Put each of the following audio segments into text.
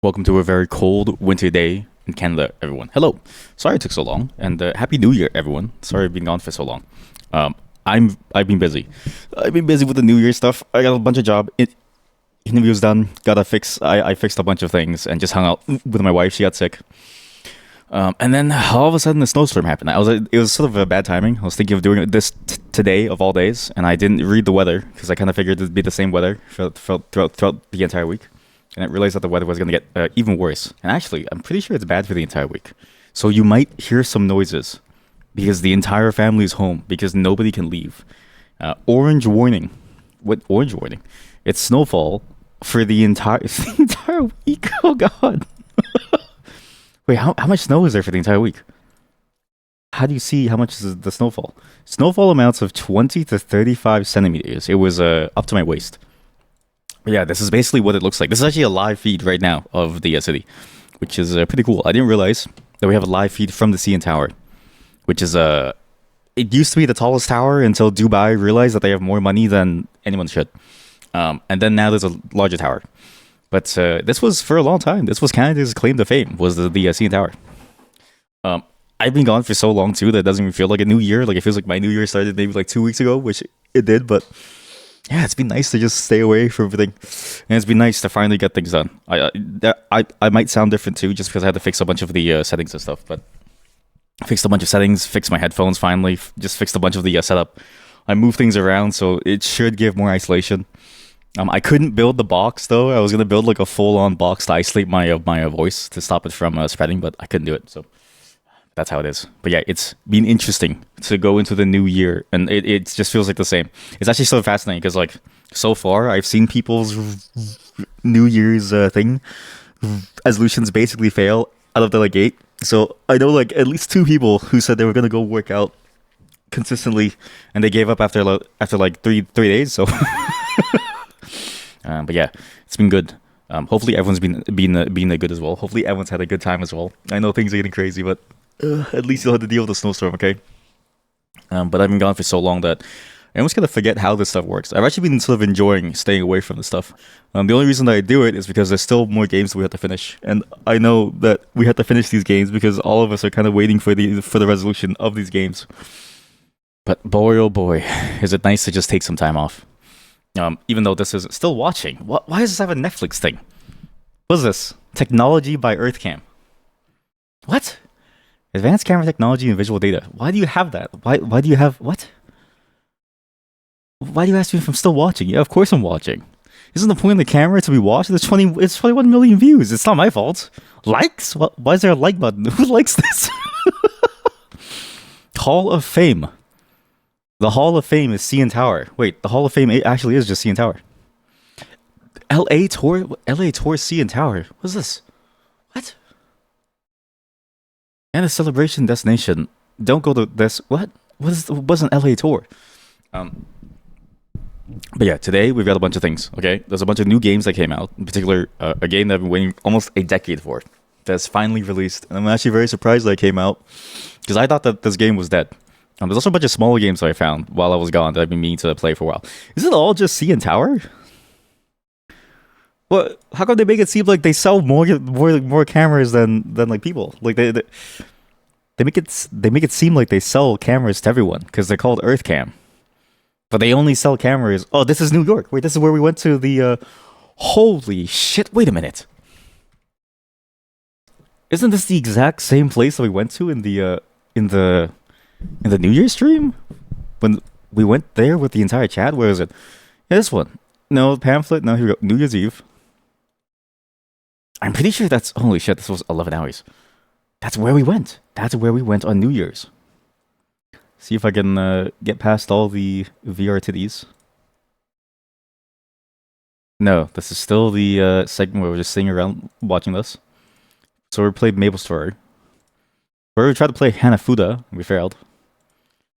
Welcome to a very cold winter day in Canada, everyone. Hello. Sorry it took so long, and Happy New Year, everyone. Sorry I've been gone for so long. I've been busy. I've been busy with the New Year stuff. I got a bunch of interviews done. I fixed a bunch of things and just hung out with my wife. She got sick. And then all of a sudden, a snowstorm happened. It was sort of a bad timing. I was thinking of doing this today of all days, and I didn't read the weather because I kind of figured it'd be the same weather throughout the entire week. And I realized that the weather was going to get even worse. And actually, I'm pretty sure it's bad for the entire week. So you might hear some noises because the entire family is home because nobody can leave. Orange warning. What orange warning? It's snowfall for the entire the entire week. Oh God. Wait, how much snow is there for the entire week? How do you see how much is the snowfall? Snowfall amounts of 20 to 35 centimeters. It was up to my waist. Yeah, this is basically what it looks like. This is actually a live feed right now of the city, which is pretty cool. I didn't realize that we have a live feed from the CN Tower, which is it used to be the tallest tower until Dubai realized that they have more money than anyone should. And then now there's a larger tower. But this was for a long time. This was Canada's claim to fame, was the CN Tower. I've been gone for so long too that it doesn't even feel like a new year. Like it feels like my new year started maybe like 2 weeks ago, which it did, but yeah, it's been nice to just stay away from everything, and it's been nice to finally get things done. I might sound different too, just because I had to fix a bunch of the settings and stuff. But I fixed a bunch of settings, fixed my headphones finally, just fixed a bunch of the setup. I moved things around, so it should give more isolation. I couldn't build the box though. I was gonna build like a full-on box to isolate my voice to stop it from spreading, but I couldn't do it. So that's how it is. But yeah, it's been interesting to go into the new year, and it just feels like the same. It's actually so fascinating because like so far I've seen people's New Year's thing resolutions basically fail out of the like gate. So I know like at least two people who said they were gonna go work out consistently, and they gave up after like three days. So, but yeah, it's been good. Hopefully everyone's been good as well. Hopefully everyone's had a good time as well. I know things are getting crazy, but at least you'll have to deal with the snowstorm, okay? But I've been gone for so long that I almost kind of forget how this stuff works. I've actually been sort of enjoying staying away from this stuff. The only reason that I do it is because there's still more games that we have to finish, and I know that we have to finish these games because all of us are kind of waiting for the resolution of these games. But boy, oh boy, is it nice to just take some time off. Even though this is still watching. Why does this have a Netflix thing? What is this? Technology by EarthCam. What? Advanced camera technology and visual data. Why do you have that? Why do you have what? Why do you ask me if I'm still watching? Yeah, of course I'm watching. Isn't the point of the camera to be watched? It's 21 million views. It's not my fault. Likes? Why is there a like button? Who likes this? Hall of Fame. The Hall of Fame is CN Tower. Wait, the Hall of Fame actually is just CN Tower. LA Tour CN Tower. What's this? What? And a celebration destination. Don't go to this. What? What's an LA tour? But yeah, today we've got a bunch of things. Okay, there's a bunch of new games that came out. In particular, a game that I've been waiting almost a decade for. That's finally released, and I'm actually very surprised that it came out because I thought that this game was dead. There's also a bunch of smaller games that I found while I was gone that I've been meaning to play for a while. Is it all just CN Tower? What? How come they make it seem like they sell more cameras than like people? Like they make it seem like they sell cameras to everyone because they're called EarthCam, but they only sell cameras. Oh, this is New York. Wait, this is where we went to the. Holy shit! Wait a minute. Isn't this the exact same place that we went to in the New Year's stream when we went there with the entire chat? Where is it? Yeah, this one. No pamphlet. No, here we go. New Year's Eve. I'm pretty sure that's. Holy shit! This was 11 hours. That's where we went. That's where we went on New Year's. See if I can get past all the VR titties. No, this is still the segment where we're just sitting around watching this. So we played Maple Story. Where we tried to play Hanafuda, and we failed.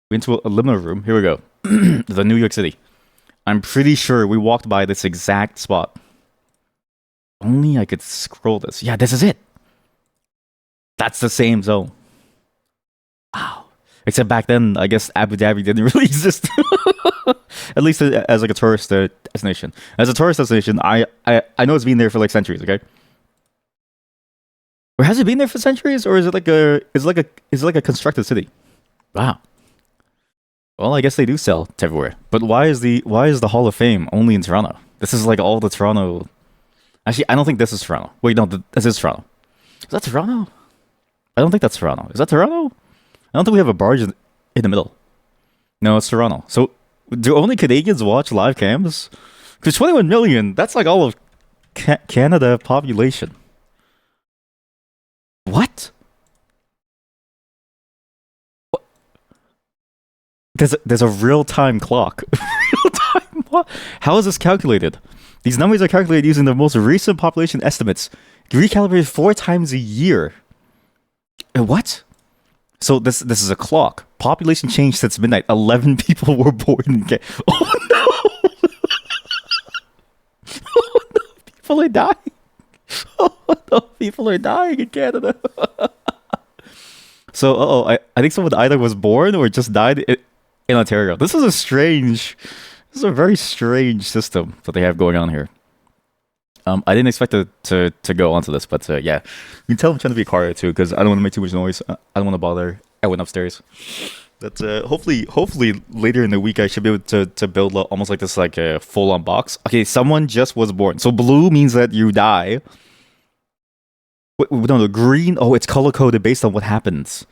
We went into a limo room. Here we go. The New York City. I'm pretty sure we walked by this exact spot. Only I could scroll this. Yeah, this is it. That's the same zone. Wow. Except back then, I guess Abu Dhabi didn't really exist. At least as like a tourist destination. As a tourist destination, I know it's been there for like centuries, okay? Or has it been there for centuries, or is it like a constructed city? Wow. Well, I guess they do sell to everywhere. But why is the Hall of Fame only in Toronto? This is like all the Toronto. Actually, I don't think this is Toronto. Wait, no, this is Toronto. Is that Toronto? I don't think that's Toronto. Is that Toronto? I don't think we have a barge in the middle. No, it's Toronto. So, do only Canadians watch live cams? Because 21 million, that's like all of Canada population. What? There's a real time clock. Real time. What? How is this calculated? These numbers are calculated using the most recent population estimates, recalibrated 4 times a year. What? So this is a clock. Population change since midnight. 11 people were born in Canada. Oh no! Oh no! People are dying. Oh no! People are dying in Canada. So I think someone either was born or just died in Ontario. This is a very strange system that they have going on here. I didn't expect to go onto this, but yeah, you can tell I'm trying to be quiet too because I don't want to make too much noise. I don't want to bother. I went upstairs. But hopefully later in the week I should be able to build almost like this like a full on box. Okay, someone just was born. So blue means that you die. Wait, no, the green. Oh, it's color coded based on what happens.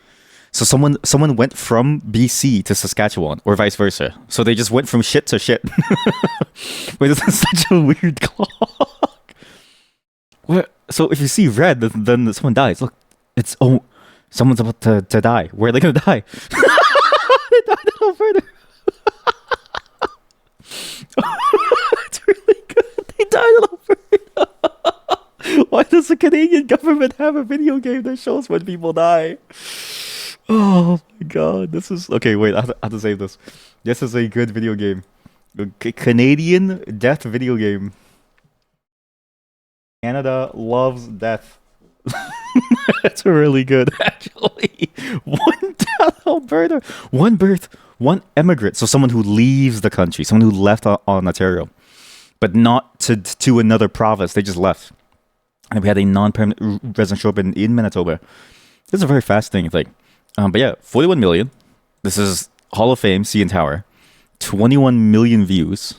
So someone went from BC to Saskatchewan, or vice versa. So they just went from shit to shit. Wait, this is such a weird clock. What? So if you see red, then someone dies. Look, someone's about to die. Where are they gonna die? They died in Alberta. It's really good. They died in Alberta. Why does the Canadian government have a video game that shows when people die? Oh my god, this is okay. Wait, I have to save this. This is a good video game. Canadian death video game. Canada loves death. That's really good, actually. One death, Alberta. One birth, one immigrant. So someone who leaves the country, someone who left on Ontario, but not to another province. They just left. And we had a non-permanent resident show up in Manitoba. This is a very fascinating thing. But yeah, 41 million. This is Hall of Fame, CN Tower. 21 million views,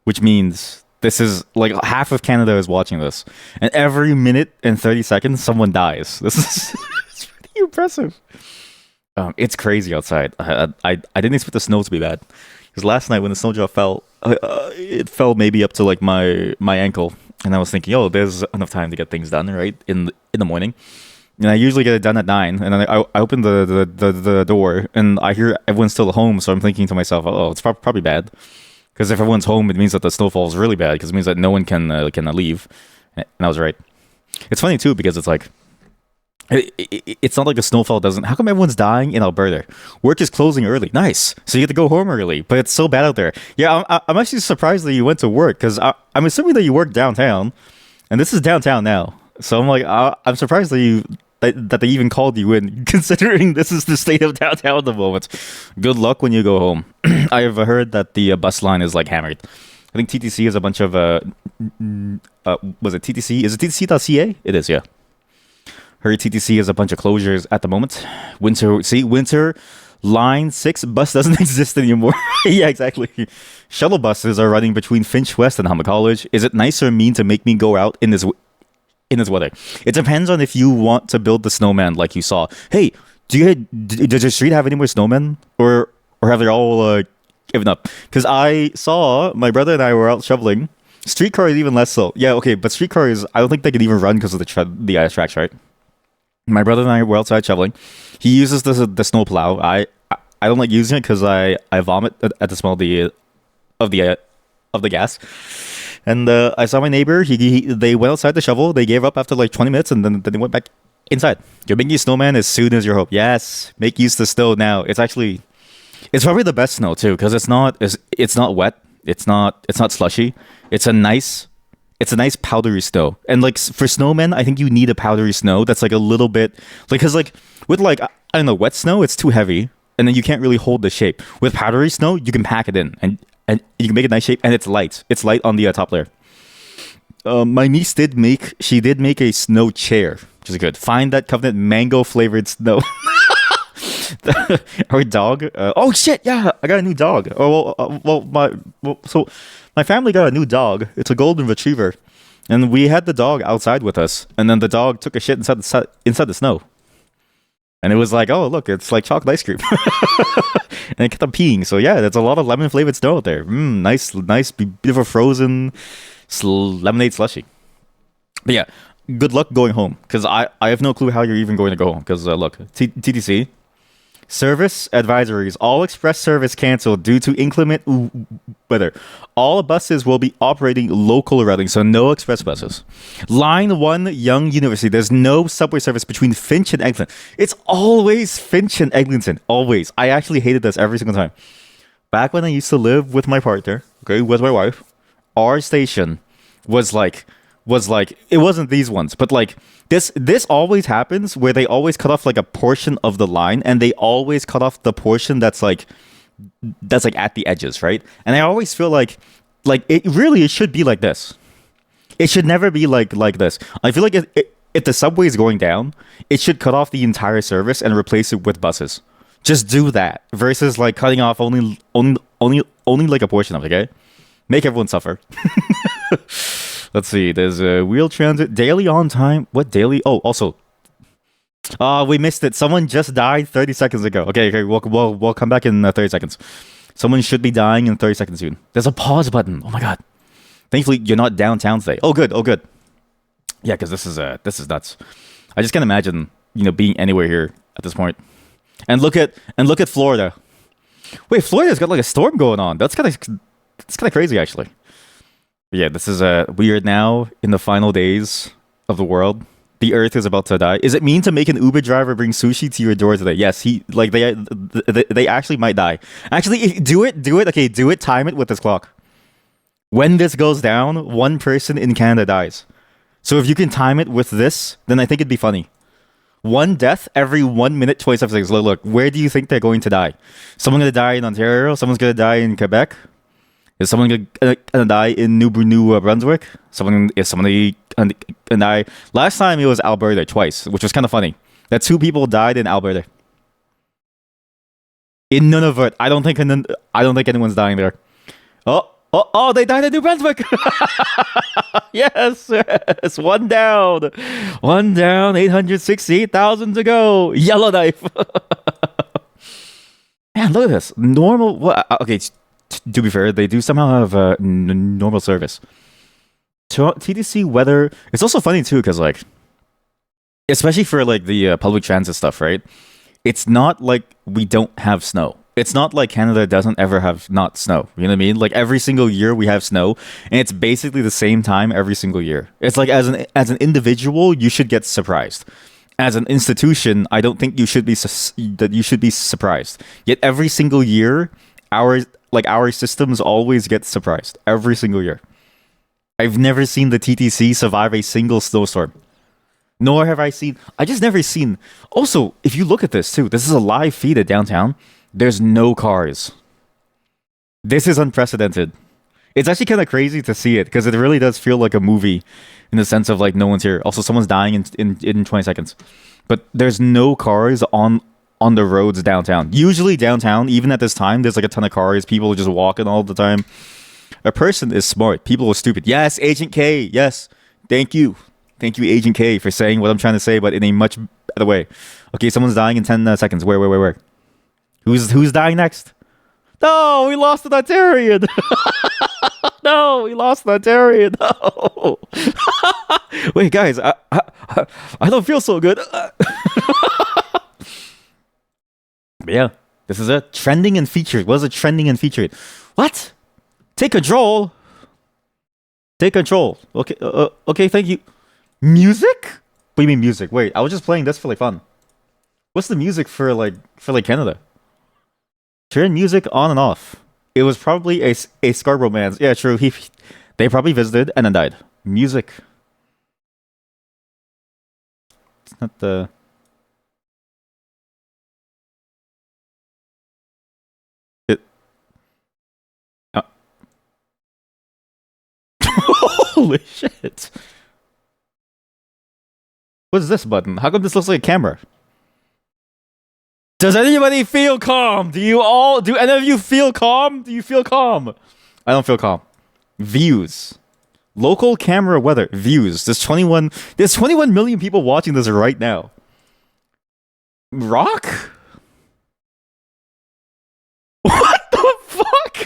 which means this is like half of Canada is watching this. And every minute and 30 seconds, someone dies. This is it's pretty impressive. It's crazy outside. I didn't expect the snow to be bad. Because last night when the snowdrop fell, it fell maybe up to like my ankle. And I was thinking, oh, there's enough time to get things done, right? In the morning. And I usually get it done at 9, and then I open the door, and I hear everyone's still home. So I'm thinking to myself, oh, it's probably bad, because if everyone's home, it means that the snowfall is really bad, because it means that no one can leave. And I was right. It's funny too because it's like it's not like the snowfall doesn't. How come everyone's dying in Alberta? Work is closing early. Nice, so you get to go home early, but it's so bad out there. Yeah, I'm actually surprised that you went to work because I'm assuming that you work downtown, and this is downtown now. So I'm like, I'm surprised that they even called you in, considering this is the state of downtown at the moment. Good luck when you go home. I've heard that the bus line is like hammered. I think TTC is a bunch of was it TTC? Is it TTC.ca? It is, yeah. Heard TTC is a bunch of closures at the moment. Winter Line 6 bus doesn't exist anymore. Yeah, exactly. Shuttle buses are running between Finch West and Humber College. Is it nice or mean to make me go out in this weather? It depends on if you want to build the snowman like you saw. Hey, does your street have any more snowmen? Or have they all given up? Because I saw my brother and I were out shoveling. Streetcar is even less so. Yeah, okay, but streetcars, I don't think they can even run because of the ice tracks, right? My brother and I were outside shoveling. He uses the snow plow. I don't like using it because I vomit at the smell of the gas. And I saw my neighbor. They went outside to shovel. They gave up after like 20 minutes, and then they went back inside. You're making a snowman as soon as you're home. Yes, make use of the snow now. It's probably the best snow too, because it's not wet. It's not slushy. It's a nice powdery snow. And like for snowmen, I think you need a powdery snow that's like a little bit like, because like with like I don't know, wet snow, it's too heavy, and then you can't really hold the shape. With powdery snow, you can pack it in and you can make a nice shape, and it's light. It's light on the top layer. My niece did make a snow chair. which is good. Find that Covenant mango flavored snow. Our dog. Oh shit! Yeah, I got a new dog. Oh so my family got a new dog. It's a golden retriever, and we had the dog outside with us, and then the dog took a shit inside the snow, and it was like, oh look, it's like chocolate ice cream, and it kept on peeing. So yeah, there's a lot of lemon flavored snow out there. Nice, beautiful frozen lemonade slushy. But yeah, good luck going home because I have no clue how you're even going to go home. Because look, TTC. Service advisories. All express service canceled due to inclement weather. All buses will be operating local routing, so no express buses. Line 1, Young University. There's no subway service between Finch and Eglinton. It's always Finch and Eglinton. Always. I actually hated this every single time. Back when I used to live with my partner, okay, with my wife, our station was like it wasn't these ones, but like this always happens where they always cut off like a portion of the line, and they always cut off the portion that's like at the edges, right? And I always feel like it should be like this. It should never be like this. I feel like if the subway is going down, it should cut off the entire service and replace it with buses. Just do that versus like cutting off only like a portion of it. Okay, make everyone suffer. Let's see. There's a wheel transit daily on time. What daily? Oh, also, we missed it. Someone just died 30 seconds ago. Okay. We'll come back in 30 seconds. Someone should be dying in 30 seconds soon. There's a pause button. Oh my god. Thankfully, you're not downtown today. Oh good. Yeah, because this is nuts. I just can't imagine being anywhere here at this point. And look at Florida. Wait, Florida's got like a storm going on. That's kind of crazy actually. Yeah, this is we are now in the final days of the world. The Earth is about to die. Is it mean to make an Uber driver bring sushi to your door today? Yes, they actually might die. Actually, do it. Okay, do it. Time it with this clock. When this goes down, one person in Canada dies. So if you can time it with this, then I think it'd be funny. One death every 1 minute, 27 seconds. Look, where do you think they're going to die? Someone gonna die in Ontario. Someone's gonna die in Quebec. Is someone gonna die in New Brunswick? Is somebody gonna die? Last time it was Alberta twice, which was kind of funny. That 2 people died in Alberta. In Nunavut, I don't think anyone's dying there. Oh! They died in New Brunswick. Yes, one down. 868,000 to go. Yellowknife. Man, look at this. Normal. What? Okay. To be fair, they do somehow have normal service. TTC weather. It's also funny too, because like, especially for like the public transit stuff, right? It's not like we don't have snow. It's not like Canada doesn't ever have not snow. You know what I mean? Like every single year we have snow, and it's basically the same time every single year. It's like as an individual, you should get surprised. As an institution, I don't think you should be surprised. Yet every single year, our systems always get surprised every single year. I've never seen the TTC survive a single snowstorm. Nor have I just never seen. Also, if you look at this too, this is a live feed at downtown. There's no cars. This is unprecedented. It's actually kind of crazy to see it because it really does feel like a movie in the sense of like no one's here. Also, someone's dying in 20 seconds. But there's no cars on the roads downtown. Usually downtown, even at this time, there's like a ton of cars. People are just walking all the time. A person is smart. People are stupid. Yes, Agent K. Yes. Thank you. Thank you, Agent K, for saying what I'm trying to say, but in a much better way. Okay, someone's dying in 10 seconds. Where? Who's dying next? No, we lost an Ontarian. No, we lost an Ontarian. No. Wait, guys, I don't feel so good. Yeah, this is a trending and featured. What is it trending and featured? What? Take control. Take control. Okay, okay, thank you. Music? What do you mean music? Wait, I was just playing this for like fun. What's the music for like Canada? Turn music on and off. It was probably a Scarborough man's. Yeah, true. They probably visited and then died. Music. It's not the. It. Holy shit! What is this button? How come this looks like a camera? Does anybody feel calm? Do any of you feel calm? Do you feel calm? I don't feel calm. Views. Local camera weather. Views. There's 21 million people watching this right now. Rock? What the fuck?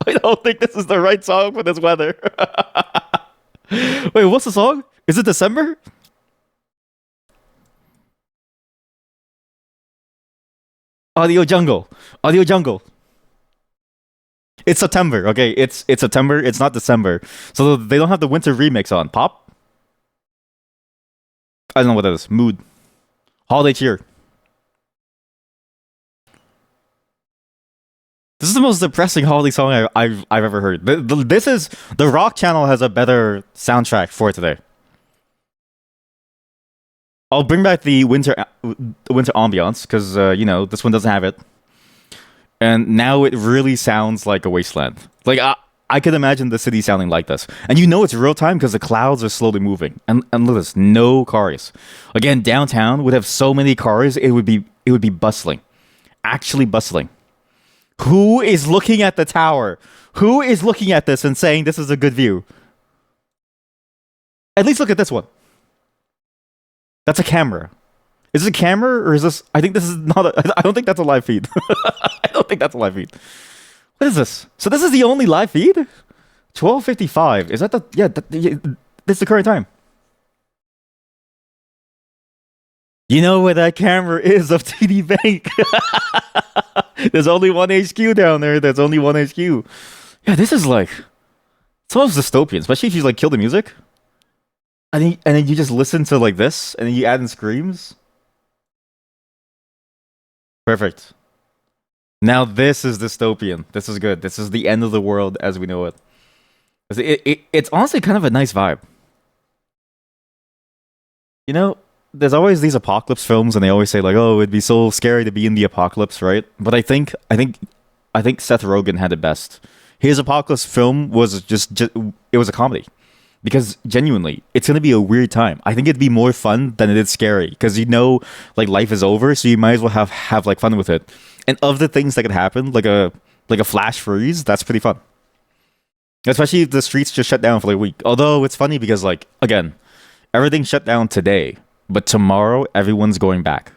I don't think this is the right song for this weather. Wait, what's the song? Is it December? Audio Jungle. Audio Jungle. It's September, okay? It's September, it's not December. So they don't have the winter remix on. Pop? I don't know what that is. Mood. Holiday cheer. This is the most depressing holiday song I've ever heard. This is the Rock Channel has a better soundtrack for today. I'll bring back the winter ambiance because this one doesn't have it, and now it really sounds like a wasteland. Like I could imagine the city sounding like this, and it's real time because the clouds are slowly moving. And look at this, no cars. Again, downtown would have so many cars, it would be bustling, actually bustling. Who is looking at the tower? Who is looking at this and saying this is a good view? At least look at this one. That's a camera. Is this a camera or is this? I think this is not. I don't think that's a live feed. I don't think that's a live feed. What is this? So this is the only live feed? 12:55. Is that the? Yeah, this is the current time. You know where that camera is of TD Bank. There's only one HQ down there. There's only one HQ. Yeah, this is like it's almost dystopian, especially if you like kill the music. And then you just listen to like this, and then you add in screams. Perfect. Now this is dystopian. This is good. This is the end of the world as we know it. It's honestly kind of a nice vibe. There's always these apocalypse films, and they always say like, "Oh, it'd be so scary to be in the apocalypse," right? But I think Seth Rogen had it best. His apocalypse film was just it was a comedy. Because genuinely, it's gonna be a weird time. I think it'd be more fun than it is scary. Because like life is over, so you might as well have like fun with it. And of the things that could happen, like a flash freeze, that's pretty fun. Especially if the streets just shut down for like a week. Although it's funny because like again, everything shut down today, but tomorrow everyone's going back.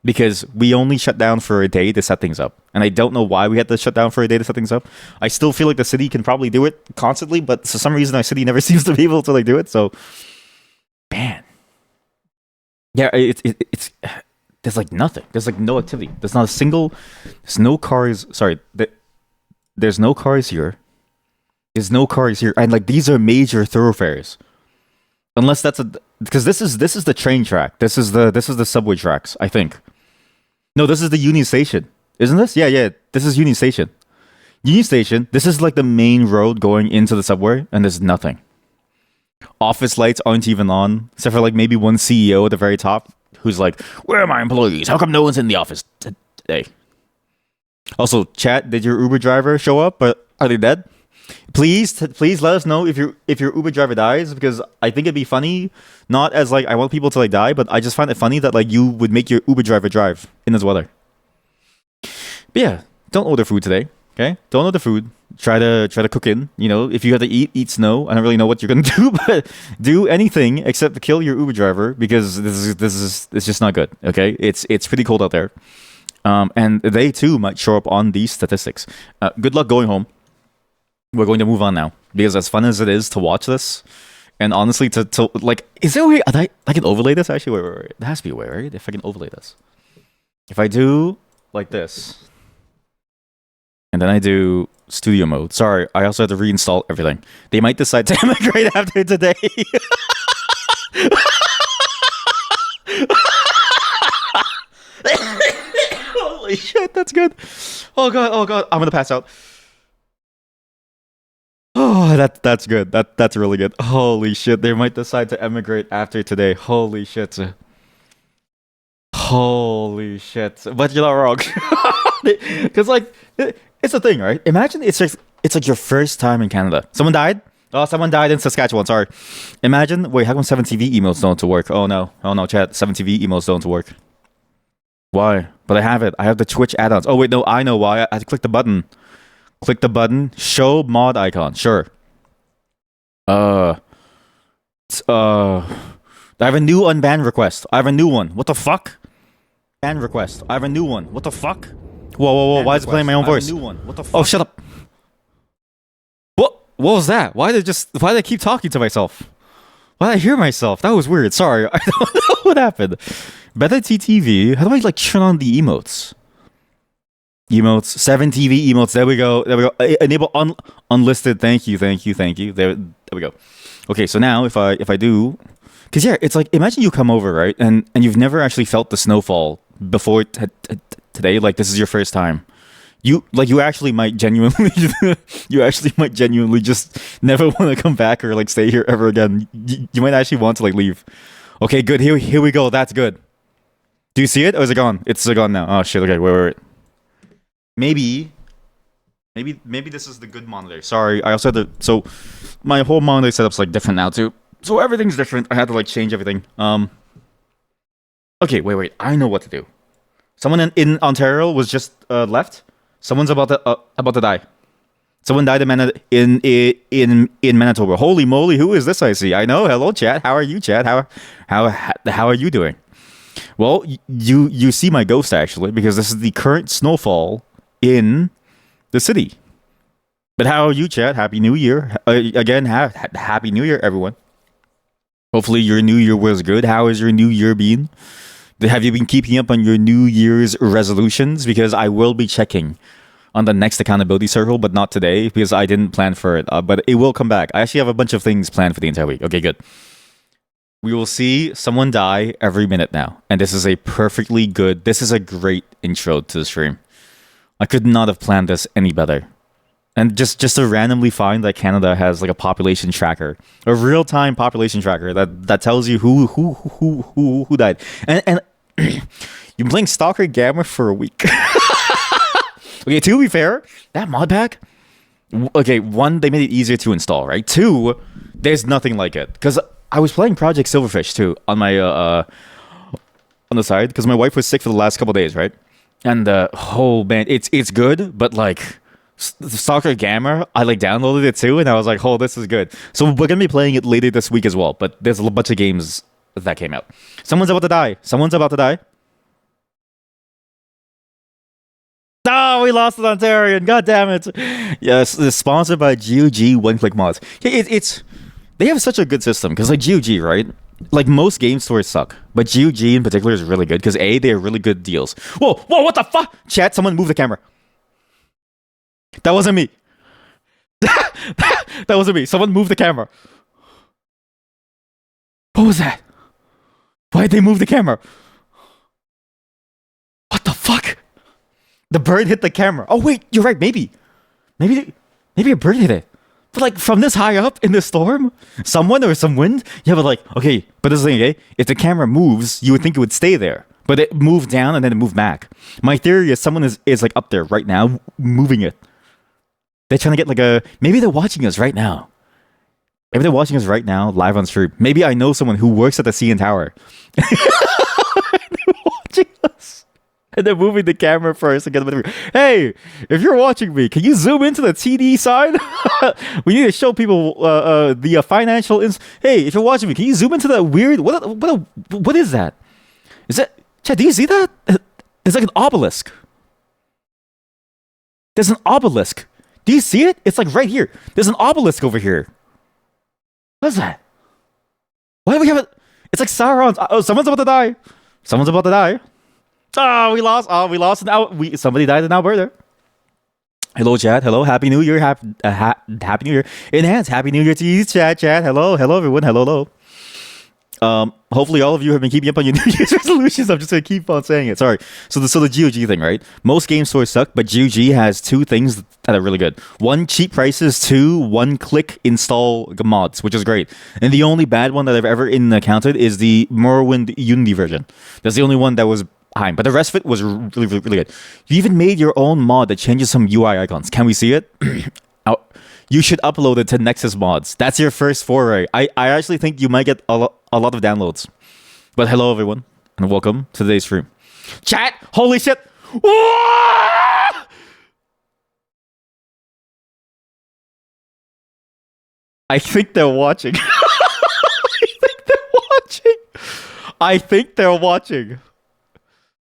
Because we only shut down for a day to set things up. And I don't know why we had to shut down for a day to set things up. I still feel like the city can probably do it constantly, but for some reason our city never seems to be able to like do it. So, man. Yeah, it's there's like nothing. There's like no activity. There's not a single, there's no cars. Sorry, there's no cars here. There's no cars here. And like these are major thoroughfares. Unless that's because this is the train track. This is the subway tracks, I think. No, this is the Union Station. Isn't this? Yeah. This is Union Station. Union Station, this is like the main road going into the subway, and there's nothing. Office lights aren't even on, except for like maybe one CEO at the very top who's like, "Where are my employees? How come no one's in the office today?" Also, chat, did your Uber driver show up? But are they dead? Please let us know if your Uber driver dies, because I think it'd be funny, not as like I want people to like die, but I just find it funny that like you would make your Uber driver drive in this weather. But yeah, don't order food today, okay? Don't order food. Try to cook in. If you have to eat snow. I don't really know what you're gonna do, but do anything except to kill your Uber driver, because it's just not good. Okay, it's pretty cold out there, and they too might show up on these statistics. Good luck going home. We're going to move on now, because as fun as it is to watch this, and honestly to like, is there a way I can overlay this? Actually, wait. There has to be a way, right? If I can overlay this. If I do like this, and then I do studio mode. Sorry, I also have to reinstall everything. They might decide to emigrate after today. Holy shit, that's good. Oh god, I'm gonna pass out. Oh, that's good. That's really good. Holy shit, they might decide to emigrate after today. Holy shit. Holy shit. But you're not wrong. Because like, it's a thing, right? Imagine it's like your first time in Canada. Someone died, Oh, someone died in Saskatchewan. Sorry. Imagine. Wait, how come 7TV emails don't work? Oh no. Oh no, chat. 7TV emails don't work. Why? But I have it. I have the Twitch add-ons. Oh wait, no, I know why. I had to click the button. Click the button. Show mod icon. Sure. I have a new unban request. I have a new one. What the fuck? Ban request. I have a new one. What the fuck? Whoa. Why is it playing my own voice? New one. What the fuck? Oh, shut up. What was that? Why did I keep talking to myself? Why did I hear myself? That was weird. Sorry. I don't know what happened. Better TTV. How do I like turn on the emotes? Emotes. 7TV emotes. There we go. Enable unlisted. Thank you. There we go. Okay, so now if I do, because yeah, it's like imagine you come over, right, and you've never actually felt the snowfall before today. Like this is your first time. You actually might genuinely just never want to come back or like stay here ever again. You might actually want to like leave. Okay, good. Here we go. That's good. Do you see it? Or is it gone? It's gone now. Oh shit. Okay, wait. Maybe this is the good monitor. Sorry, I also had to. So my whole monitor setup's like different now too. So everything's different. I had to like change everything. Okay, wait. I know what to do. Someone in Ontario was just left. Someone's about to die. Someone died in Manitoba. Holy moly, who is this I see? I know. Hello, chat. How are you, chat? How are you doing? Well, you see my ghost actually because this is the current snowfall in the city. But how are you, chat? Happy New Year. Again, Happy New Year, everyone. Hopefully your New Year was good. How has your New Year been? Have you been keeping up on your New Year's resolutions? Because I will be checking on the next accountability circle, but not today because I didn't plan for it. But it will come back. I actually have a bunch of things planned for the entire week. Okay, good. We will see someone die every minute now. And this is a great intro to the stream. I could not have planned this any better. And just to randomly find that Canada has like a population tracker, a real-time population tracker that tells you who died. And you've been playing Stalker Gamma for a week. Okay, to be fair, that mod pack, okay, one, they made it easier to install, right? Two, there's nothing like it. Because I was playing Project Silverfish too on my on the side because my wife was sick for the last couple of days, right? And oh man, it's good, but like Stalker Gamma, I like downloaded it too, and I was like, oh, this is good. So we're gonna be playing it later this week as well. But there's a bunch of games that came out. Someone's about to die. Oh, we lost an Ontarian. God damn it. Yes, it's sponsored by GOG One-Click Mods. They have such a good system because like GOG, right? Like most game stores suck, but GOG in particular is really good because they are really good deals. Whoa, what the fuck? Chat, someone move the camera. That wasn't me. That wasn't me. Someone move the camera. What was that? Why did they move the camera? What the fuck? The bird hit the camera. Oh wait, you're right. Maybe a bird hit it. But like from this high up in the storm, someone or some wind. Yeah, but like okay. But this is the thing, okay? If the camera moves, you would think it would stay there. But it moved down and then it moved back. My theory is someone is like up there right now moving it. They're trying to get like maybe they're watching us right now. Maybe they're watching us right now live on stream. Maybe I know someone who works at the CN Tower. They're watching us. And they're moving the camera first and get them. Hey, if you're watching me, can you zoom into the TD side? We need to show people the financial. Hey, if you're watching me, can you zoom into that weird? What is that? Is that? Chad, do you see that? There's like an obelisk. There's an obelisk. Do you see it? It's like right here. There's an obelisk over here. What is that? Why do we have it? It's like Sauron's. Oh, someone's about to die. Oh, we lost. Somebody died in Alberta. Hello, chat. Hello, Happy New Year. Happy New Year. Enhance. Happy New Year to you, chat. Hello, everyone. Hello. Hopefully all of you have been keeping up on your New Year's resolutions. I'm just gonna keep on saying it. Sorry. So the GOG thing, right? Most game stores suck, but GOG has two things that are really good. One, cheap prices. Two, one-click install mods, which is great. And the only bad one that I've ever encountered is the Morrowind Unity version. That's the only one that was behind, but the rest of it was really, really, really good. You even made your own mod that changes some UI icons. Can we see it? you should upload it to Nexus Mods. That's your first foray. I actually think you might get a lot of downloads. But hello, everyone, and welcome to today's stream. Chat! Holy shit! I think they're watching. I think they're watching.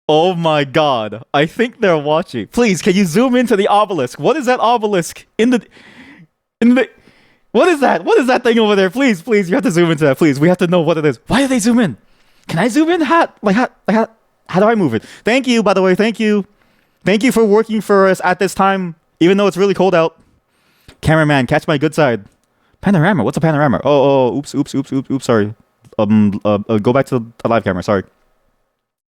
Oh my god. I think they're watching. Please, can you zoom into the obelisk? What is that obelisk? What is that? What is that thing over there? Please, please, you have to zoom into that. Please, we have to know what it is. Why do they zoom in? Can I zoom in? How do I move it? Thank you, by the way. Thank you. Thank you for working for us at this time, even though it's really cold out. Cameraman, catch my good side. Panorama. What's a panorama? Oops. Sorry. Go back to the live camera. Sorry.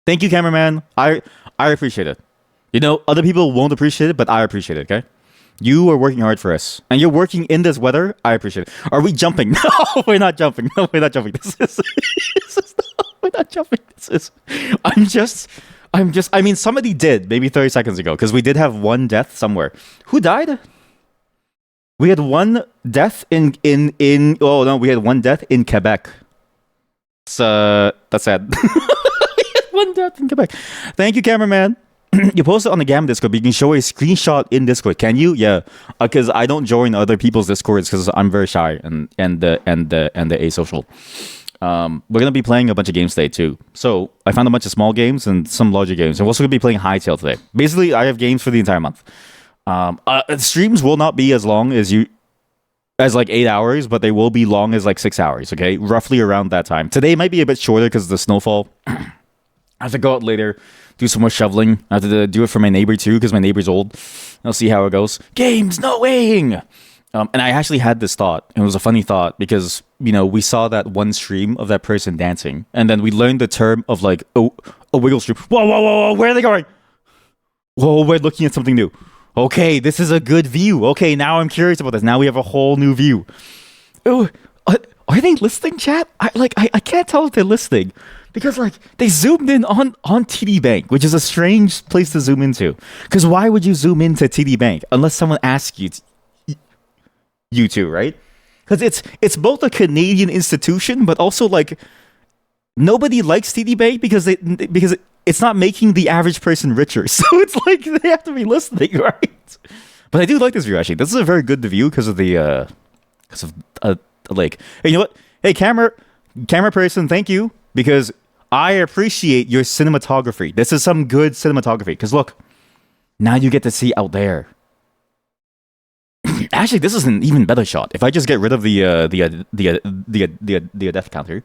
Thank you, cameraman. I appreciate it. You know, other people won't appreciate it, but I appreciate it. Okay. You are working hard for us, and you're working in this weather. I appreciate it. Are we jumping? No, we're not jumping. No, we're not jumping. We're not jumping. I mean, somebody did maybe 30 seconds ago because we did have one death somewhere. Who died? We had one death in. Oh no, we had one death in Quebec. That's sad. One death in Quebec. Thank you, cameraman. You post it on the Gam Discord, but you can show a screenshot in Discord. Can you? Yeah, because I don't join other people's Discords because I'm very shy and the asocial. We're gonna be playing a bunch of games today too. So I found a bunch of small games and some larger games. I'm also gonna be playing Hytale today. Basically, I have games for the entire month. Streams will not be as long as like 8 hours, but they will be long as like 6 hours. Okay, roughly around that time. Today might be a bit shorter because of the snowfall. I have to go out later, do some more shoveling. I have to do it for my neighbor too, because my neighbor's old. I'll see how it goes. Games knowing! And I actually had this thought. It was a funny thought because, you know, we saw that one stream of that person dancing. And then we learned the term of like, a wiggle stream. Whoa, where are they going? Whoa, we're looking at something new. Okay, this is a good view. Okay, now I'm curious about this. Now we have a whole new view. Oh, are they listening, chat? I can't tell if they're listening. Because, like, they zoomed in on TD Bank, which is a strange place to zoom into. Because why would you zoom into TD Bank unless someone asks you to, right? Because it's both a Canadian institution, but also, like, nobody likes TD Bank because it's not making the average person richer. So it's like they have to be listening, right? But I do like this view, actually. This is a very good view because of the lake. Hey, you know what? Hey, camera person, thank you. Because I appreciate your cinematography. This is some good cinematography. Because look, now you get to see out there. Actually, this is an even better shot. If I just get rid of the death counter,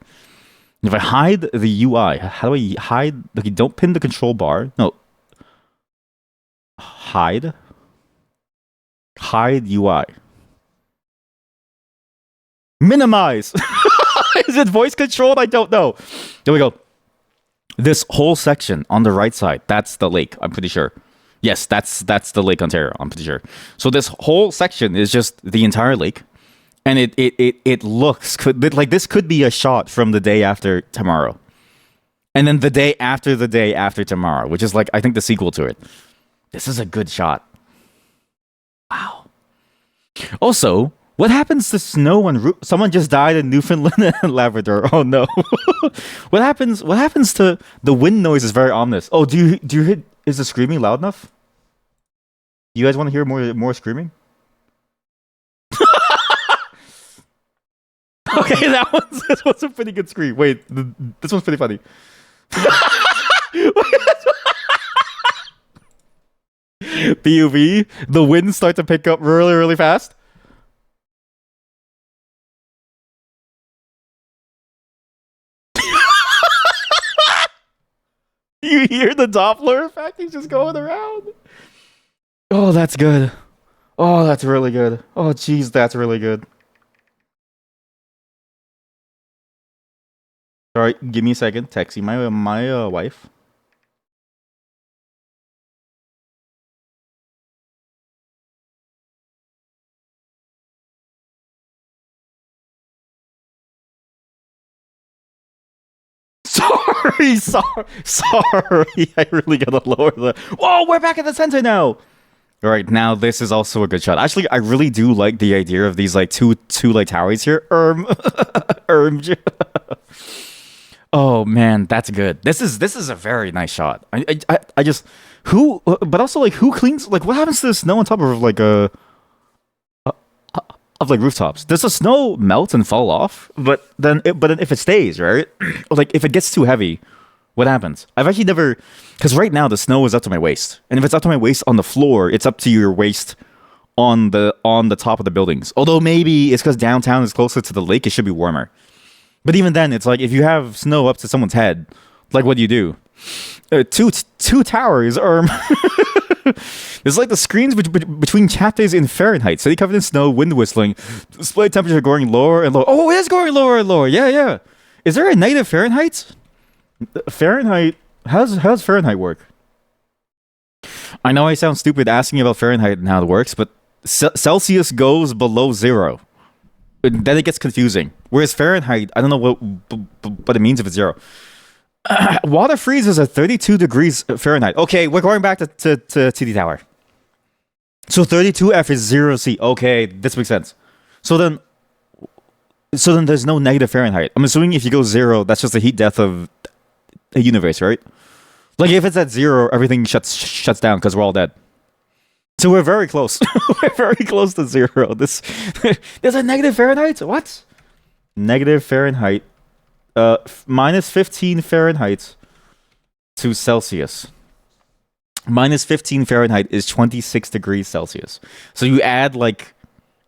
if I hide the UI, how do I hide? Okay, don't pin the control bar. No, hide UI. Minimize. Is it voice controlled? I don't know. There we go. This whole section on the right side, that's the lake, I'm pretty sure. Yes, that's the Lake Ontario, I'm pretty sure. So this whole section is just the entire lake. And it looks like this could be a shot from the day after tomorrow. And then the day after tomorrow, which is like, I think the sequel to it. This is a good shot. Wow. Also, what happens to snow on roof? Someone just died in Newfoundland and Labrador. Oh no. What happens to the wind noise is very ominous. Oh, do you hear, is the screaming loud enough? You guys want to hear more screaming? Okay, this one's a pretty good scream. Wait, this one's pretty funny. PUV, the winds start to pick up really, really fast. You hear the Doppler effect? He's just going around. Oh, that's good. Oh, that's really good. Oh, jeez, that's really good. Sorry, give me a second. Texting my wife. Sorry. I really gotta lower the. Whoa, we're back at the center now. All right, now this is also a good shot. Actually, I really do like the idea of these like two like towers here. Erm. Oh man, that's good. This is a very nice shot. I just who, but also like who cleans like what happens to the snow on top of like of like rooftops? Does the snow melt and fall off? But then if it stays right, like if it gets too heavy, what happens? I've actually never, because right now the snow is up to my waist, and if it's up to my waist on the floor, it's up to your waist on the top of the buildings. Although maybe it's because downtown is closer to the lake, it should be warmer. But even then, it's like if you have snow up to someone's head, like what do you do? Two towers are. It's like the screens between chapters in Fahrenheit. City covered in snow, wind whistling, display temperature going lower and lower. Oh, it is going lower and lower. Yeah, yeah. Is there a negative Fahrenheit? Fahrenheit. How's Fahrenheit work? I know I sound stupid asking about Fahrenheit and how it works, but Celsius goes below zero. Then it gets confusing. Whereas Fahrenheit, I don't know what it means if it's zero. Water freezes at 32 degrees Fahrenheit. Okay, we're going back to TD Tower. So 32F is 0C. Okay, this makes sense. So then there's no negative Fahrenheit. I'm assuming if you go zero, that's just the heat death of a universe, right? Like if it's at zero, everything shuts down because we're all dead. So we're very close. We're very close to zero. There's a negative Fahrenheit. What? Negative Fahrenheit. Minus 15 Fahrenheit to Celsius. Minus 15 Fahrenheit is 26 degrees Celsius. So you add like,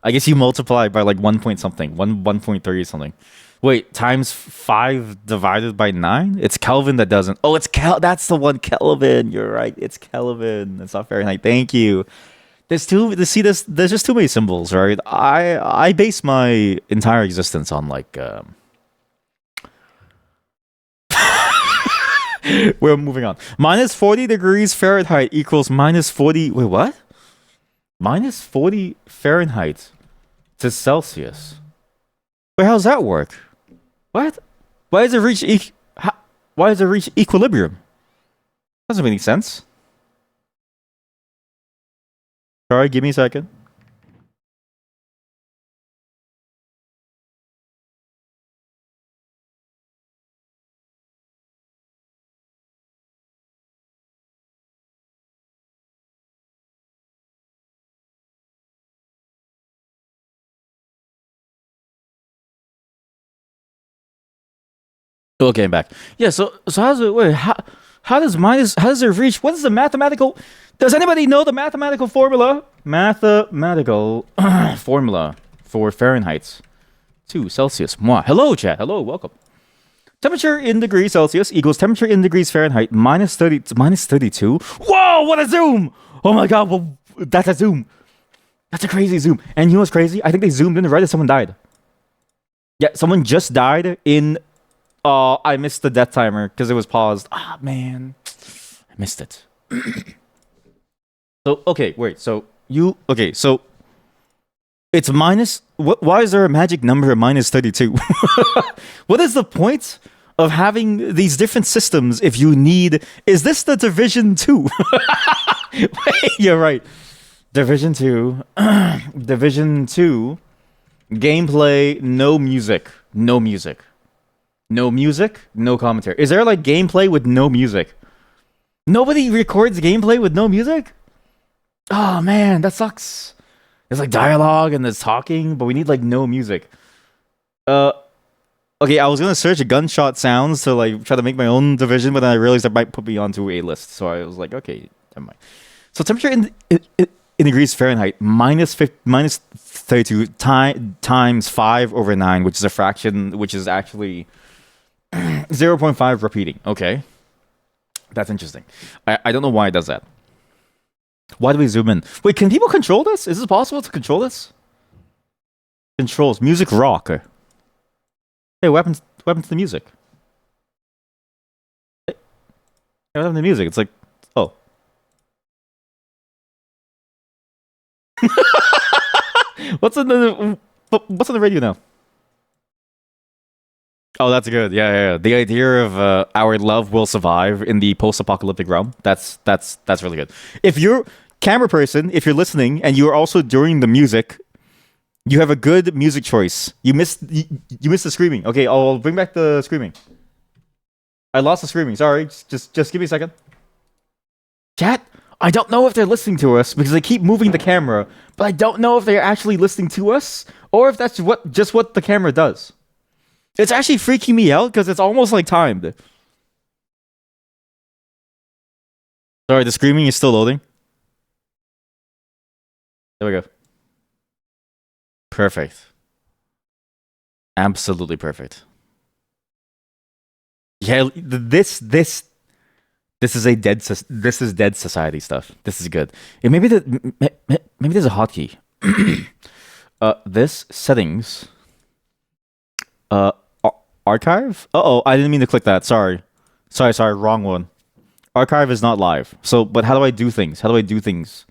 I guess you multiply by like 1 point something, 1.30 something. Wait, times 5 divided by 9? It's Kelvin that doesn't. Oh, that's the one Kelvin. You're right. It's Kelvin. It's not Fahrenheit. Thank you. There's just too many symbols, right? I base my entire existence on like we're moving on. Minus 40 degrees Fahrenheit equals minus 40. Wait, what? Minus 40 Fahrenheit to Celsius. Wait, how's that work? What? Why does it reach why does it reach equilibrium? Doesn't make any sense. Sorry, give me a second. Okay, I'm back. Yeah, so how's it wait, how does it reach what is the mathematical does anybody know the mathematical formula? Mathematical formula for Fahrenheit to Celsius. Moi. Hello, chat. Hello, welcome. Temperature in degrees Celsius equals temperature in degrees Fahrenheit minus 30 minus 32. Whoa, what a zoom! Oh my god, well, that's a zoom. That's a crazy zoom. And you know what's crazy? I think they zoomed in right as someone died. Yeah, someone just died in I missed the death timer because it was paused. Ah, man. I missed it. So, okay, wait. So it's minus why is there a magic number of minus 32? What is the point of having these different systems if you need is this the division 2? Wait, you're right. Division 2. Division 2. Gameplay, no music. No music. No music, no commentary. Is there like gameplay with no music? Nobody records gameplay with no music? Oh man, that sucks. There's like dialogue and there's talking, but we need like no music. Okay, I was gonna search gunshot sounds to like try to make my own division, but then I realized that might put me onto a list. So I was like, okay, never mind. So temperature in degrees Fahrenheit minus 32 times 5 over 9, which is a fraction, which is actually 0.5 repeating. Okay. That's interesting. I don't know why it does that. Why do we zoom in? Wait, can people control this? Is it possible to control this? Controls. Music rock. Hey, what happened to the music? Hey, what happened to the music? It's like, oh. What's on the radio now? Oh, that's good. Yeah. The idea of our love will survive in the post-apocalyptic realm. That's really good. If you're camera person, if you're listening and you are also during the music, you have a good music choice. You missed the screaming. Okay, I'll bring back the screaming. I lost the screaming. Sorry, just give me a second. Chat, I don't know if they're listening to us because they keep moving the camera, but I don't know if they're actually listening to us or if that's what the camera does. It's actually freaking me out because it's almost like timed. Sorry, the screaming is still loading. There we go. Perfect. Absolutely perfect. Yeah, this is this is dead society stuff. This is good. Maybe maybe there's a hotkey. This settings. Archive. Oh, I didn't mean to click that. Sorry, wrong one. Archive is not live. So, but how do I do things? How do I do things?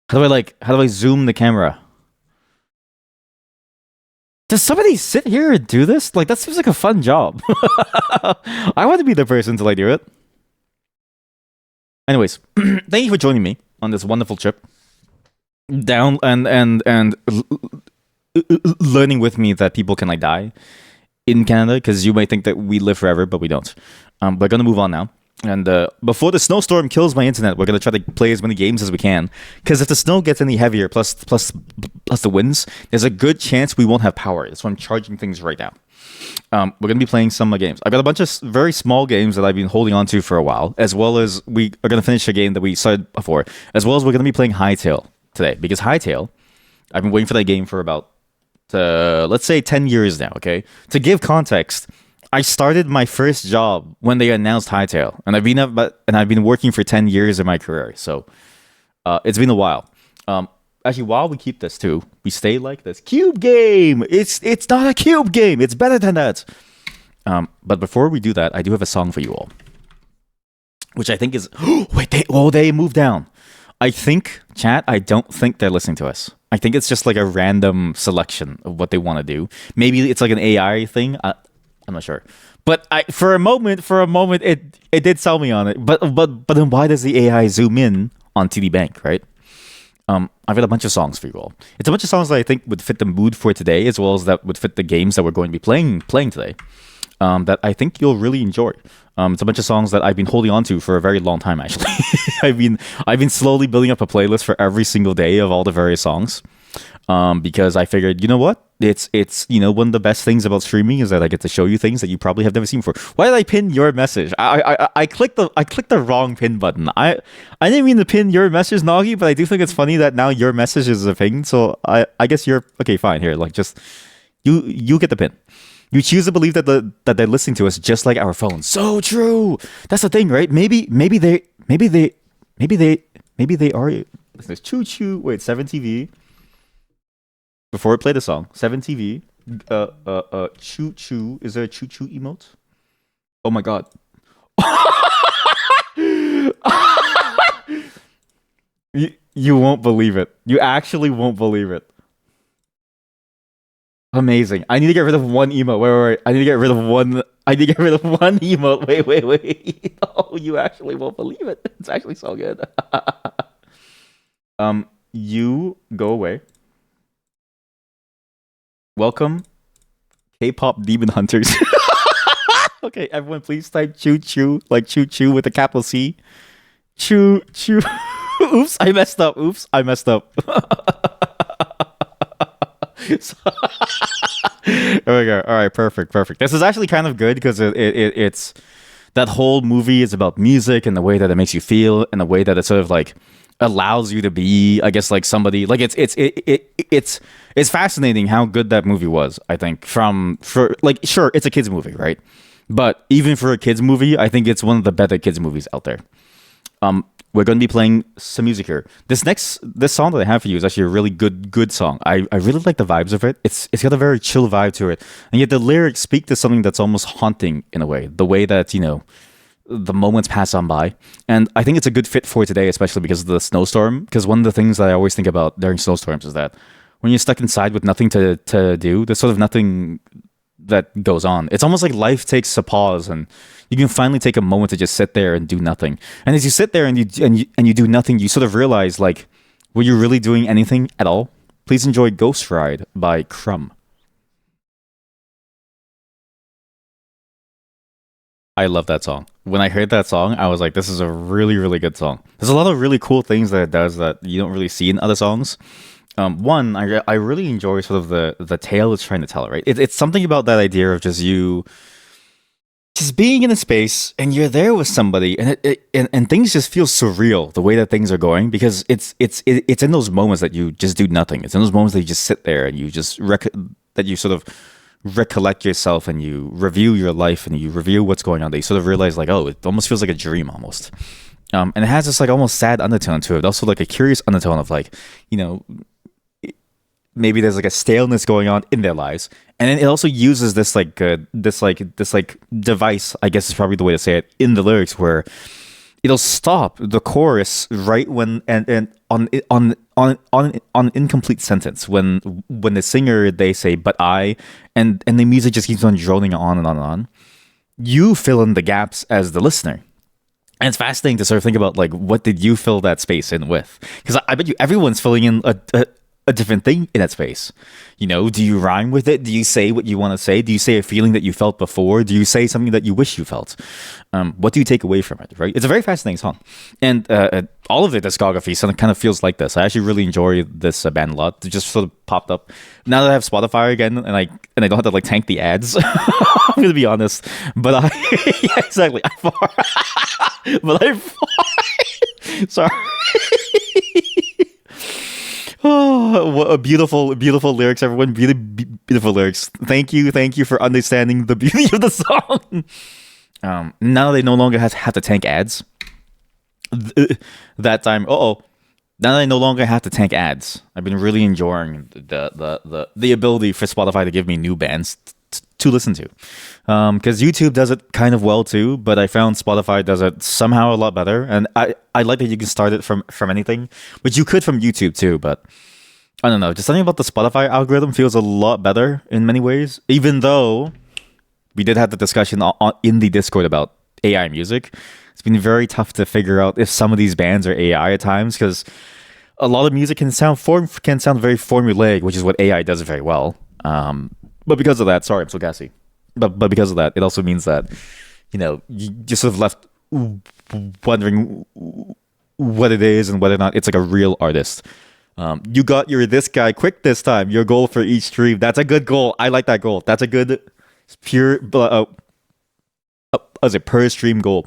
How do I zoom the camera? Does somebody sit here and do this? Like, that seems like a fun job. I want to be the person to like do it. Anyways, thank you for joining me on this wonderful trip down and learning with me that people can like die in Canada, because you might think that we live forever, but we don't. We're gonna move on now. And before the snowstorm kills my internet, we're gonna try to play as many games as we can. Because if the snow gets any heavier, plus the winds, there's a good chance we won't have power. That's why I'm charging things right now. We're gonna be playing some games. I've got a bunch of very small games that I've been holding on to for a while, as well as we are gonna finish a game that we started before, as well as we're gonna be playing Hytale today. Because Hytale, I've been waiting for that game for about let's say 10 years now. Okay, to give context, I started my first job when they announced Hytale, and I've been working for 10 years in my career. So it's been a while. Actually, while we keep this too, we stay like this. Cube game. It's not a cube game. It's better than that. But before we do that, I do have a song for you all, which I think is wait. They moved down. I think, chat, I don't think they're listening to us. I think it's just like a random selection of what they want to do. Maybe it's like an AI thing. I'm not sure, but for a moment, it did sell me on it. But then why does the AI zoom in on TD Bank, right? I've got a bunch of songs for you all. It's a bunch of songs that I think would fit the mood for today, as well as that would fit the games that we're going to be playing today. That I think you'll really enjoy. It's a bunch of songs that I've been holding on to for a very long time. Actually, I've been slowly building up a playlist for every single day of all the various songs. Because I figured, you know what? It's one of the best things about streaming is that I get to show you things that you probably have never seen before. Why did I pin your message? I clicked the wrong pin button. I didn't mean to pin your message, Nagi, but I do think it's funny that now your message is a ping. So I guess you're okay. Fine, here, like just you get the pin. You choose to believe that they're listening to us just like our phones. So true. That's the thing, right? Maybe they are. There's choo choo. Wait, 7TV. Before I play the song, 7TV. Choo choo. Is there a choo choo emote? Oh my god. You won't believe it. You actually won't believe it. Amazing. I need to get rid of one emote. Wait. I need to get rid of one emote. Wait. Oh, you actually won't believe it. It's actually so good. You go away. Welcome, K-pop demon hunters. Okay, everyone, please type choo choo, like choo choo with a capital C. Choo choo. Oops, I messed up. There we go. All right, perfect. This is actually kind of good because it's that whole movie is about music and the way that it makes you feel and the way that it sort of like allows you to be, I guess, like somebody. Like it's fascinating how good that movie was. I think sure, it's a kids movie, right? But even for a kids movie, I think it's one of the better kids movies out there. We're going to be playing some music here. This song that I have for you is actually a really good song. I really like the vibes of it. It's got a very chill vibe to it, and yet the lyrics speak to something that's almost haunting in a way. The way that the moments pass on by, and I think it's a good fit for today, especially because of the snowstorm. Because one of the things that I always think about during snowstorms is that when you're stuck inside with nothing to do, there's sort of nothing that goes on. It's almost like life takes a pause, and you can finally take a moment to just sit there and do nothing. And as you sit there and you do nothing, you sort of realize, like, were you really doing anything at all? Please enjoy Ghost Ride by Crumb. I love that song. When I heard that song, I was like, this is a really, really good song. There's a lot of really cool things that it does that you don't really see in other songs. One, I really enjoy sort of the tale it's trying to tell, right? It's something about that idea of just you just being in a space and you're there with somebody, and and things just feel surreal the way that things are going, because it's in those moments that you just do nothing. It's in those moments that you just sit there and you just that you sort of recollect yourself, and you review your life, and you review what's going on. That you sort of realize, like, oh, it almost feels like a dream almost. And it has this like almost sad undertone to it. Also like a curious undertone of, like, you know, maybe there's like a staleness going on in their lives, and then it also uses this device, I guess is probably the way to say it, in the lyrics, where it'll stop the chorus right when and on an incomplete sentence when the singer, they say but I, and the music just keeps on droning on and on and on. You fill in the gaps as the listener. And it's fascinating to sort of think about, like, what did you fill that space in with? Because I bet you everyone's filling in a different thing in that space. You know, do you rhyme with it? Do you say what you want to say? Do you say a feeling that you felt before? Do you say something that you wish you felt? What do you take away from it, right? It's a very fascinating song. And all of the discography kind of feels like this. I actually really enjoy this band a lot. It just sort of popped up. Now that I have Spotify again, and I don't have to, like, tank the ads, I'm going to be honest. But yeah, exactly. But I fart. Sorry. Oh, what a beautiful, beautiful lyrics, everyone. Beautiful lyrics. Thank you for understanding the beauty of the song. Now they no longer have to tank ads. That time, now that I no longer have to tank ads, I've been really enjoying the ability for Spotify to give me new bands to listen to. Because YouTube does it kind of well too, but I found Spotify does it somehow a lot better. And I like that you can start it from anything, which you could from YouTube too, but I don't know. Just something about the Spotify algorithm feels a lot better in many ways, even though we did have the discussion in the Discord about AI music. It's been very tough to figure out if some of these bands are AI at times, because a lot of music can sound very formulaic, which is what AI does very well. But because of that, sorry, I'm so gassy. But because of that, it also means that, you know, you just sort of left wondering what it is and whether or not it's like a real artist. You got your this guy quick this time. Your goal for each stream. That's a good goal. I like that goal. That's a good pure as a per stream goal.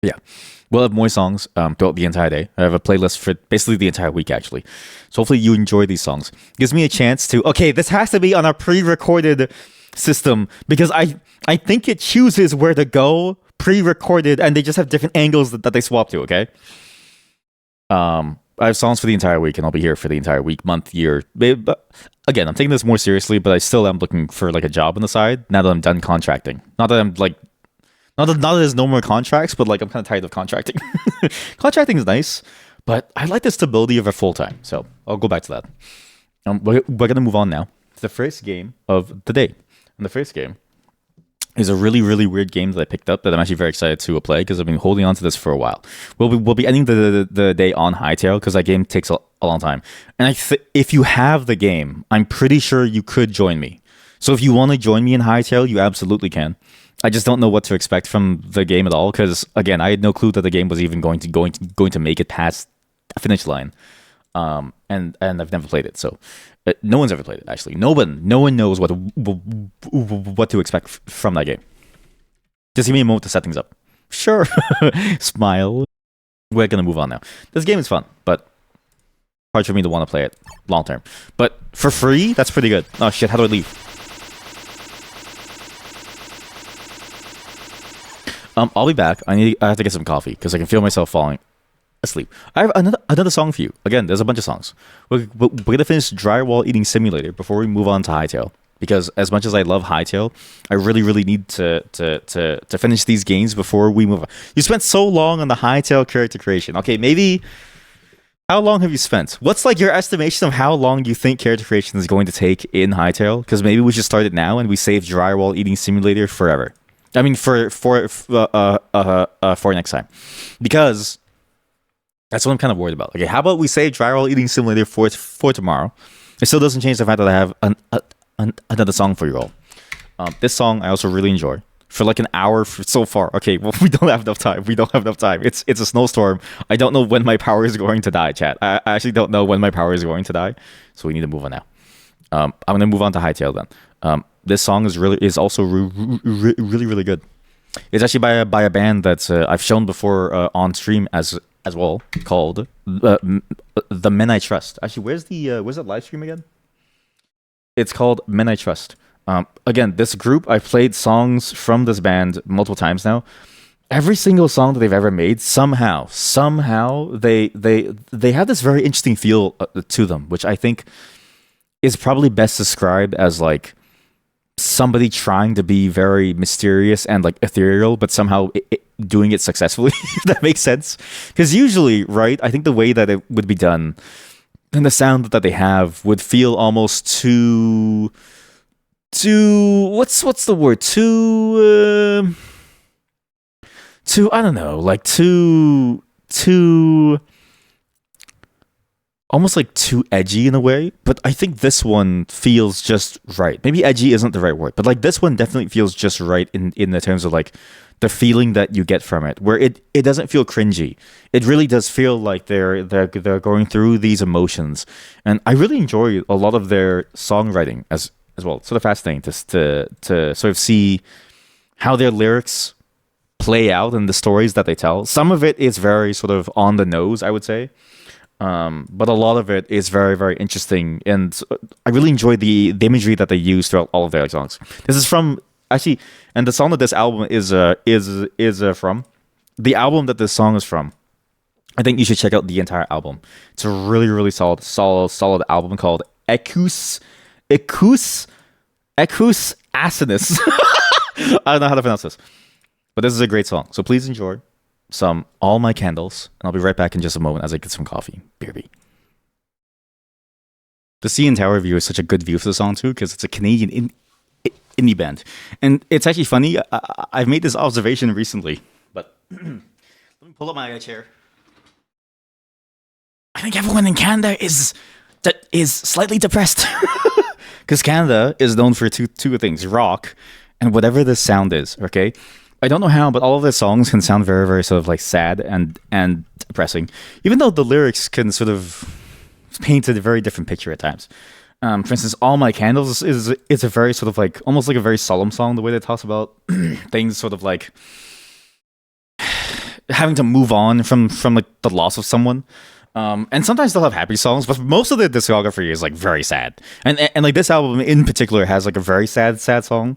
Yeah. We'll have more songs throughout the entire day. I have a playlist for basically the entire week, actually. So hopefully you enjoy these songs. Gives me a chance to... Okay, this has to be on a pre-recorded system, because I think it chooses where to go pre-recorded, and they just have different angles that they swap to, okay? I have songs for the entire week, and I'll be here for the entire week, month, year. But again, I'm taking this more seriously, but I still am looking for, like, a job on the side now that I'm done contracting. Not that I'm, like... Not that there's no more contracts, but, like, I'm kind of tired of contracting. Contracting is nice, but I like the stability of a full-time, so I'll go back to that. We're going to move on now to the first game of the day. And the first game is a really, really weird game that I picked up that I'm actually very excited to play, because I've been holding on to this for a while. We'll be ending the day on Hytale, because that game takes a long time. And if you have the game, I'm pretty sure you could join me. So if you want to join me in Hytale, you absolutely can. I just don't know what to expect from the game at all, because again, I had no clue that the game was even going to make it past the finish line, and I've never played it, so no one's ever played it. Actually, no one knows what to expect from that game. Just give me a moment to set things up. Sure, smile. We're gonna move on now. This game is fun, but hard for me to want to play it long term. But for free, that's pretty good. Oh shit, how do I leave? I'll be back. I have to get some coffee because I can feel myself falling asleep. I have another song for you. Again, there's a bunch of songs. We're gonna finish Drywall Eating Simulator before we move on to Hytale. Because as much as I love Hytale, I really need to finish these games before we move on. You spent so long on the Hytale character creation. Okay, maybe How long have you spent? What's like your estimation of how long you think character creation is going to take in Hytale? Because maybe we should start it now and we save Drywall Eating Simulator forever. I mean, for next time, because that's what I'm kind of worried about. Okay, how about we save Drywall Eating Simulator for tomorrow? It still doesn't change the fact that I have another song for you all. This song I also really enjoy. For like an hour so far. Okay, well, we don't have enough time. We don't have enough time. It's a snowstorm. I don't know when my power is going to die, chat. I actually don't know when my power is going to die. So we need to move on now. I'm gonna move on to Hytale then. This song is also really good. It's actually by a band that I've shown before on stream as well, called The Men I Trust. Actually, where's that live stream again? It's called Men I Trust. Again, this group, I've played songs from this band multiple times now. Every single song that they've ever made, somehow they have this very interesting feel to them, which I think is probably best described as like somebody trying to be very mysterious and like ethereal, but somehow doing it successfully. If that makes sense. Because usually, right, I think the way that it would be done and the sound that they have would feel almost too what's the word, too I don't know, like too almost like too edgy in a way. But I think this one feels just right. Maybe edgy isn't the right word, but like this one definitely feels just right in the terms of like the feeling that you get from it, where it doesn't feel cringy. It really does feel like they're going through these emotions, and I really enjoy a lot of their songwriting as well. It's sort of fascinating to sort of see how their lyrics play out and the stories that they tell. Some of it is very sort of on the nose, I would say, but a lot of it is very, very interesting, and I really enjoy the imagery that they use throughout all of their songs. This is from actually, and the song that this album is from, the album that this song is from. I think you should check out the entire album. It's a really, really solid album called Ecus Asinus. I don't know how to pronounce this, but this is a great song. So please enjoy some All My Candles, and I'll be right back in just a moment as I get some coffee. BRB. The CN Tower view is such a good view for the song too, because it's a Canadian indie band, and it's actually funny. I've made this observation recently, but let me pull up my chair. I think everyone in Canada is slightly depressed. Because Canada is known for two things: rock and whatever the sound is. Okay, I don't know how, but all of their songs can sound very, very sort of like sad and depressing, even though the lyrics can sort of paint a very different picture at times. For instance, "All My Candles" is a very sort of like almost like a very solemn song. The way that it talks about things, sort of like having to move on from like the loss of someone. And sometimes they'll have happy songs, but most of their discography is like very sad. And like this album in particular has like a very sad song.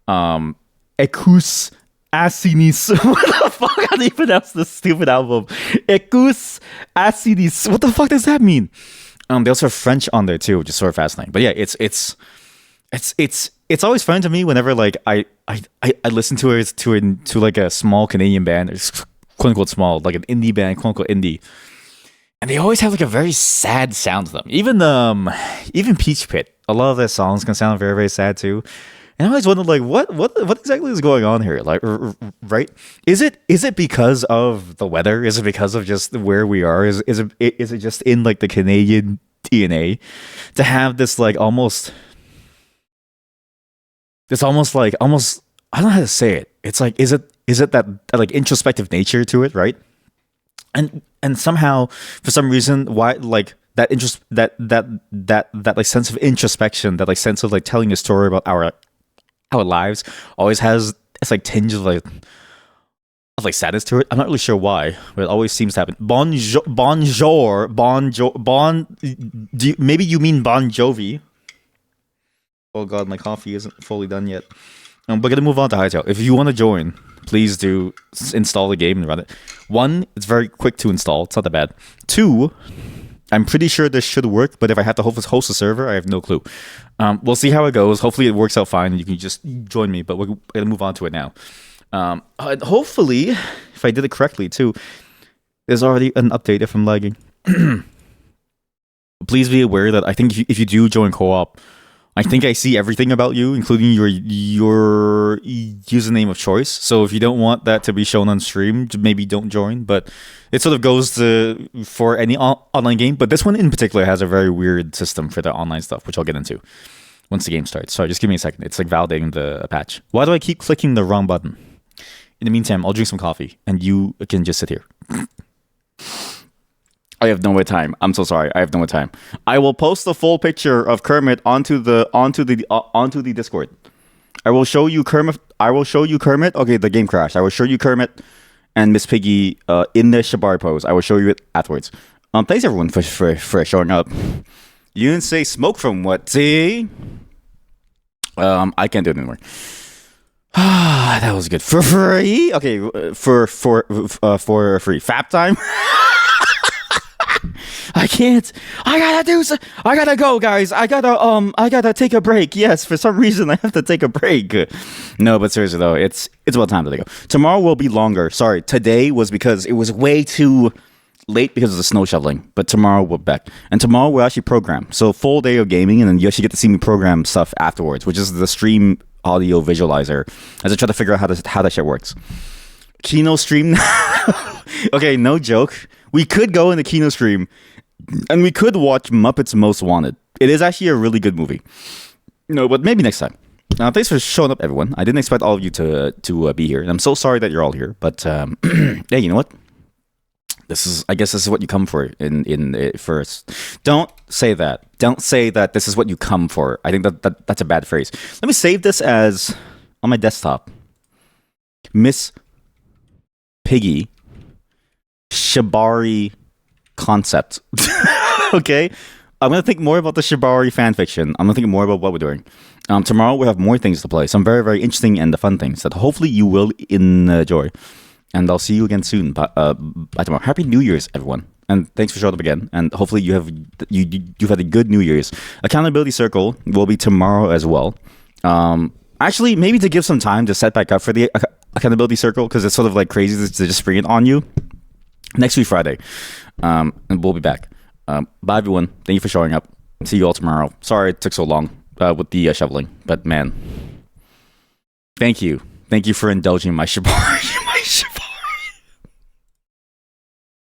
Ecus Asinis. What the fuck? How do you pronounce this stupid album? Ecus Asinis. What the fuck does that mean? They also have French on there too, which is sort of fascinating. But yeah, it's always fun to me whenever like I listen to it to like a small Canadian band, quote unquote small, like an indie band, quote unquote indie. And they always have like a very sad sound to them. Even Peach Pit, a lot of their songs can sound very, very sad too. And I always wonder, like, what exactly is going on here? Like, right? Is it because of the weather? Is it because of just where we are? Is it just in like the Canadian DNA to have this like almost like I don't know how to say it. It's like is it that like introspective nature to it, right? And somehow for some reason why like that interest that like sense of introspection, that like sense of like telling a story about our lives always has this like tinge of like sadness to it. I'm not really sure why, but it always seems to happen. Maybe you mean Bon Jovi. Oh god, my coffee isn't fully done yet. We're gonna move on to Hytale. If you want to join, please do install the game and run it. 1, it's very quick to install. It's not that bad. 2, I'm pretty sure this should work, but if I have to host a server, I have no clue. We'll see how it goes. Hopefully it works out fine and you can just join me, but we're going to move on to it now. And hopefully, if I did it correctly too, there's already an update if I'm lagging. Please be aware that I think if you do join co-op, I think I see everything about you, including your username of choice. So if you don't want that to be shown on stream, maybe don't join. But it sort of goes to for any online game. But this one in particular has a very weird system for the online stuff, which I'll get into once the game starts. Sorry, just give me a second. It's like validating the patch. Why do I keep clicking the wrong button? In the meantime, I'll drink some coffee, and you can just sit here. I have no more time. I'm so sorry. I have no more time. I will post the full picture of Kermit onto the Discord. I will show you Kermit. Okay, the game crashed. I will show you Kermit and Miss Piggy in the Shibari pose. I will show you it afterwards. Thanks everyone for showing up. You didn't say smoke from what? See? I can't do it anymore. That was good. For free? Okay, for free. Fap time? I can't. I gotta go, guys. I gotta take a break. Yes, for some reason I have to take a break. No, but seriously though, it's about time to go. Tomorrow will be longer. Sorry, today was because it was way too late because of the snow shoveling. But tomorrow we're back, and tomorrow we'll actually program. So full day of gaming, and then you actually get to see me program stuff afterwards, which is the stream audio visualizer, as I try to figure out how that shit works. Kino stream. Okay, no joke. We could go in the Kino stream, and we could watch Muppets Most Wanted. It is actually a really good movie. No, but maybe next time. Thanks for showing up, everyone. I didn't expect all of you to be here, and I'm so sorry that you're all here. But yeah, you know what? I guess this is what you come for in first. Don't say that. Don't say that this is what you come for. I think that's a bad phrase. Let me save this as on my desktop. Miss Piggy Shibari concept. Okay? I'm going to think more about the Shibari fanfiction. I'm going to think more about what we're doing. Tomorrow we'll have more things to play. Some very, very interesting and fun things that hopefully you will enjoy. And I'll see you again soon by tomorrow. Happy New Year's, everyone. And thanks for showing up again. And hopefully you've had a good New Year's. Accountability Circle will be tomorrow as well. Actually, maybe to give some time to set back up for the Accountability Circle, because it's sort of like crazy to just spring it on you. Next week, Friday. And we'll be back. Bye, everyone. Thank you for showing up. See you all tomorrow. Sorry it took so long with the shoveling. But, man, thank you. Thank you for indulging my Shibari.